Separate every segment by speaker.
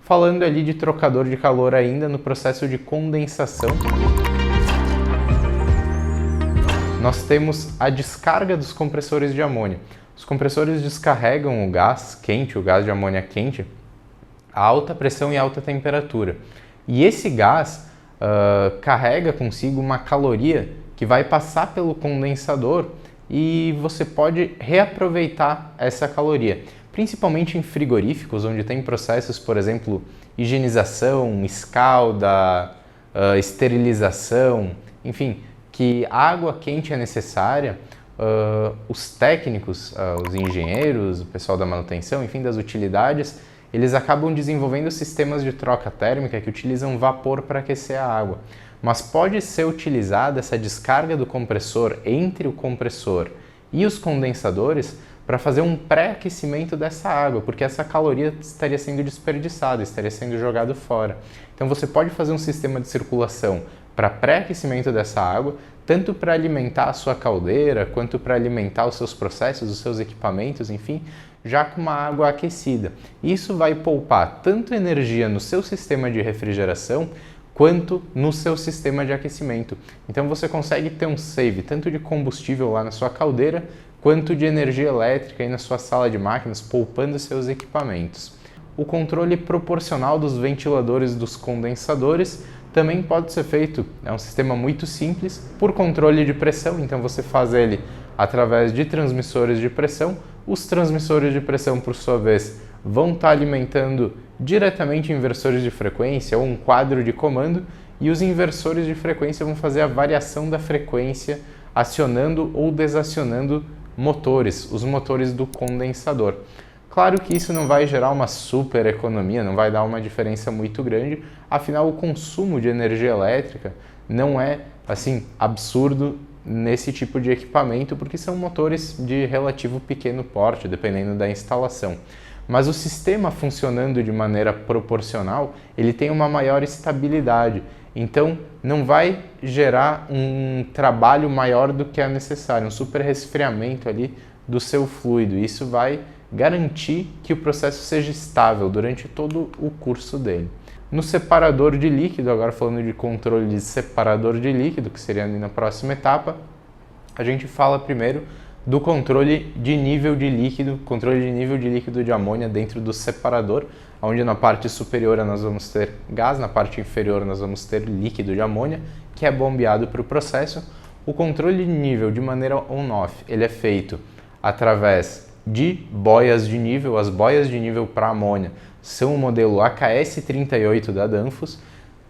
Speaker 1: Falando ali de trocador de calor ainda, no processo de condensação, nós temos a descarga dos compressores de amônia. Os compressores descarregam o gás quente, o gás de amônia quente, a alta pressão e alta temperatura. E esse gás carrega consigo uma caloria que vai passar pelo condensador e você pode reaproveitar essa caloria, principalmente em frigoríficos, onde tem processos, por exemplo, higienização, escalda, esterilização, enfim, que a água quente é necessária. Os técnicos, os engenheiros, o pessoal da manutenção, enfim, das utilidades, eles acabam desenvolvendo sistemas de troca térmica que utilizam vapor para aquecer a água. Mas pode ser utilizada essa descarga do compressor entre o compressor e os condensadores para fazer um pré-aquecimento dessa água, porque essa caloria estaria sendo desperdiçada, estaria sendo jogada fora. Então você pode fazer um sistema de circulação para pré-aquecimento dessa água, tanto para alimentar a sua caldeira, quanto para alimentar os seus processos, os seus equipamentos, enfim, já com uma água aquecida. Isso vai poupar tanto energia no seu sistema de refrigeração, quanto no seu sistema de aquecimento. Então você consegue ter um save tanto de combustível lá na sua caldeira, quanto de energia elétrica aí na sua sala de máquinas, poupando seus equipamentos. O controle proporcional dos ventiladores dos condensadores também pode ser feito, é um sistema muito simples, por controle de pressão, então você faz ele através de transmissores de pressão. Os transmissores de pressão, por sua vez, vão estar alimentando diretamente inversores de frequência ou um quadro de comando, e os inversores de frequência vão fazer a variação da frequência acionando ou desacionando motores, os motores do condensador. Claro que isso não vai gerar uma super economia, não vai dar uma diferença muito grande, afinal o consumo de energia elétrica não é assim absurdo nesse tipo de equipamento, porque são motores de relativo pequeno porte, dependendo da instalação. Mas o sistema funcionando de maneira proporcional, ele tem uma maior estabilidade, então não vai gerar um trabalho maior do que é necessário, um super resfriamento ali do seu fluido. Isso vai garantir que o processo seja estável durante todo o curso dele. No separador de líquido, agora falando de controle de separador de líquido, que seria ali na próxima etapa, a gente fala primeiro do controle de nível de líquido de amônia dentro do separador, onde na parte superior nós vamos ter gás, na parte inferior nós vamos ter líquido de amônia, que é bombeado para o processo. O controle de nível de maneira on-off, ele é feito através de boias de nível. As boias de nível para amônia são o modelo AKS38 da Danfoss,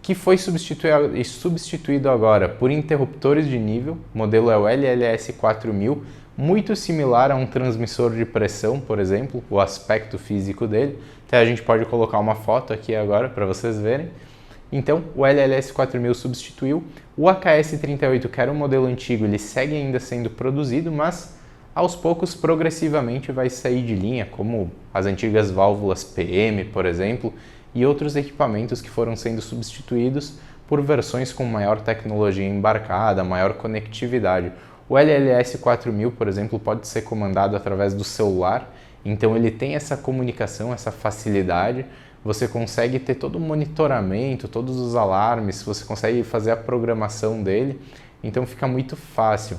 Speaker 1: que foi substituído agora por interruptores de nível. O modelo é o LLS4000, muito similar a um transmissor de pressão, por exemplo, o aspecto físico dele. Até a gente pode colocar uma foto aqui agora para vocês verem. Então, o LLS4000 substituiu. O AKS38, que era um modelo antigo, ele segue ainda sendo produzido, mas aos poucos, progressivamente, vai sair de linha, como as antigas válvulas PM, por exemplo, e outros equipamentos que foram sendo substituídos por versões com maior tecnologia embarcada, maior conectividade. O LLS4000, por exemplo, pode ser comandado através do celular, então ele tem essa comunicação, essa facilidade. Você consegue ter todo o monitoramento, todos os alarmes, você consegue fazer a programação dele, então fica muito fácil.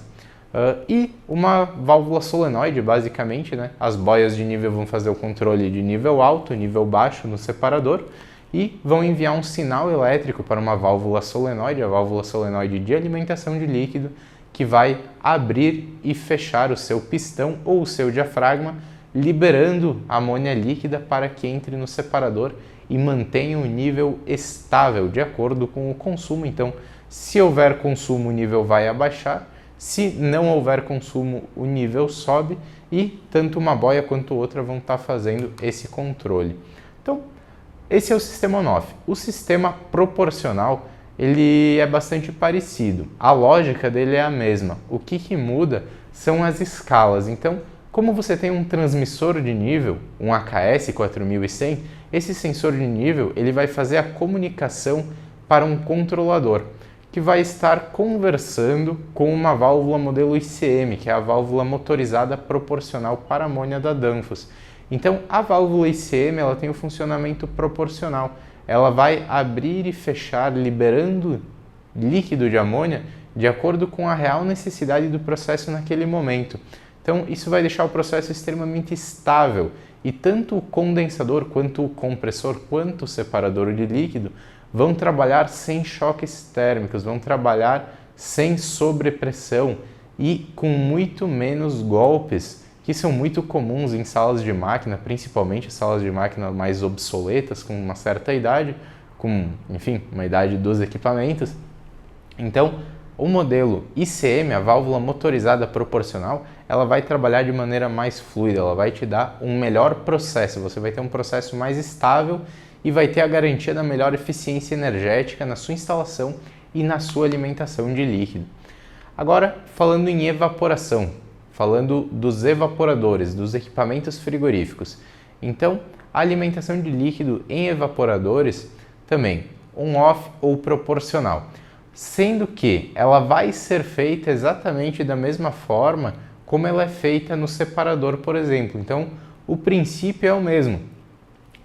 Speaker 1: E uma válvula solenoide, basicamente, né? As boias de nível vão fazer o controle de nível alto, nível baixo no separador e vão enviar um sinal elétrico para uma válvula solenoide, a válvula solenoide de alimentação de líquido, que vai abrir e fechar o seu pistão ou o seu diafragma, liberando amônia líquida para que entre no separador e mantenha o nível estável de acordo com o consumo. Então, se houver consumo, o nível vai abaixar. Se não houver consumo, o nível sobe e tanto uma boia quanto outra vão estar fazendo esse controle. Então, esse é o sistema on-off. O sistema proporcional, ele é bastante parecido. A lógica dele é a mesma. O que muda são as escalas. Então, como você tem um transmissor de nível, um AKS 4100, esse sensor de nível ele vai fazer a comunicação para um controlador, que vai estar conversando com uma válvula modelo ICM, que é a válvula motorizada proporcional para amônia da Danfoss. Então, a válvula ICM ela tem o funcionamento proporcional. Ela vai abrir e fechar, liberando líquido de amônia de acordo com a real necessidade do processo naquele momento. Então, isso vai deixar o processo extremamente estável e tanto o condensador, quanto o compressor, quanto o separador de líquido vão trabalhar sem choques térmicos, vão trabalhar sem sobrepressão e com muito menos golpes, que são muito comuns em salas de máquina, principalmente salas de máquina mais obsoletas, com uma certa idade, com, enfim, uma idade dos equipamentos. Então, o modelo ICM, a válvula motorizada proporcional, ela vai trabalhar de maneira mais fluida, ela vai te dar um melhor processo, você vai ter um processo mais estável e vai ter a garantia da melhor eficiência energética na sua instalação e na sua alimentação de líquido. Agora, falando em evaporação, falando dos evaporadores, dos equipamentos frigoríficos. Então, a alimentação de líquido em evaporadores também, on-off ou proporcional, sendo que ela vai ser feita exatamente da mesma forma como ela é feita no separador, por exemplo. Então, o princípio é o mesmo.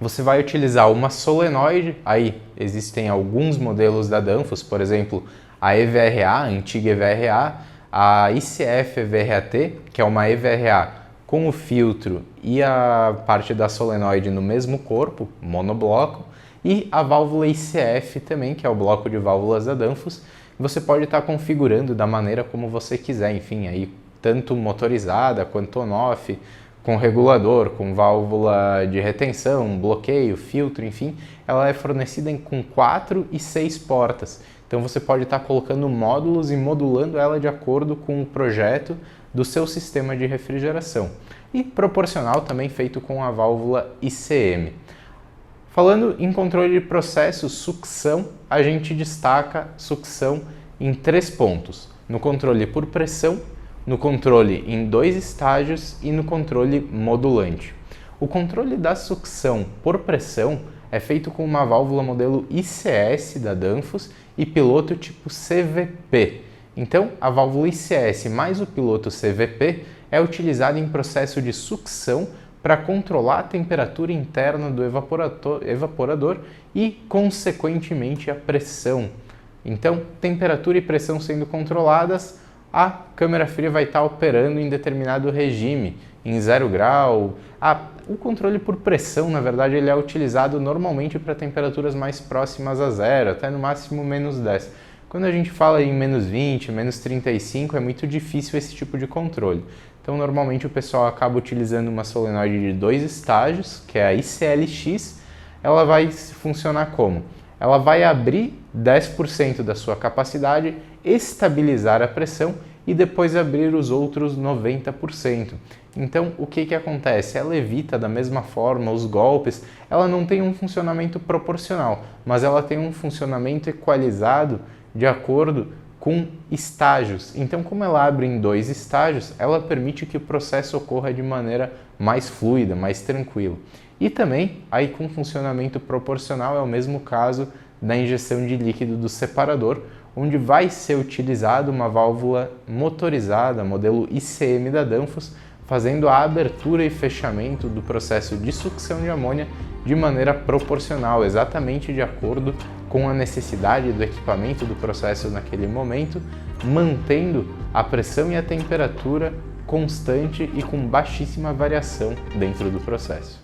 Speaker 1: Você vai utilizar uma solenoide, aí existem alguns modelos da Danfoss, por exemplo, a EVRA, a antiga EVRA, a ICF EVRAT, que é uma EVRA com o filtro e a parte da solenoide no mesmo corpo, monobloco, e a válvula ICF também, que é o bloco de válvulas da Danfoss. Você pode estar configurando da maneira como você quiser, enfim, aí tanto motorizada quanto on-off, com regulador, com válvula de retenção, bloqueio, filtro, enfim, ela é fornecida com 4 e 6 portas. Então você pode estar colocando módulos e modulando ela de acordo com o projeto do seu sistema de refrigeração. E proporcional também feito com a válvula ICM. Falando em controle de processo, sucção, a gente destaca sucção em 3 pontos. No controle por pressão, no controle em 2 estágios e no controle modulante. O controle da sucção por pressão é feito com uma válvula modelo ICS da Danfoss e piloto tipo CVP. Então, a válvula ICS mais o piloto CVP é utilizado em processo de sucção para controlar a temperatura interna do evaporador e, consequentemente, a pressão. Então, temperatura e pressão sendo controladas, a câmara fria vai estar operando em determinado regime, em 0 grau. O controle por pressão, na verdade, ele é utilizado normalmente para temperaturas mais próximas a zero, até no máximo menos 10. Quando a gente fala em menos 20, menos 35, é muito difícil esse tipo de controle. Então, normalmente o pessoal acaba utilizando uma solenoide de 2 estágios, que é a ICLX. Ela vai funcionar como? Ela vai abrir 10% da sua capacidade, estabilizar a pressão e depois abrir os outros 90%. Então, o que acontece? Ela evita da mesma forma os golpes, ela não tem um funcionamento proporcional, mas ela tem um funcionamento equalizado de acordo com estágios. Então, como ela abre em 2 estágios, ela permite que o processo ocorra de maneira mais fluida, mais tranquila. E também, aí com funcionamento proporcional, é o mesmo caso da injeção de líquido do separador, onde vai ser utilizada uma válvula motorizada, modelo ICM da Danfoss, fazendo a abertura e fechamento do processo de sucção de amônia de maneira proporcional, exatamente de acordo com a necessidade do equipamento do processo naquele momento, mantendo a pressão e a temperatura constante e com baixíssima variação dentro do processo.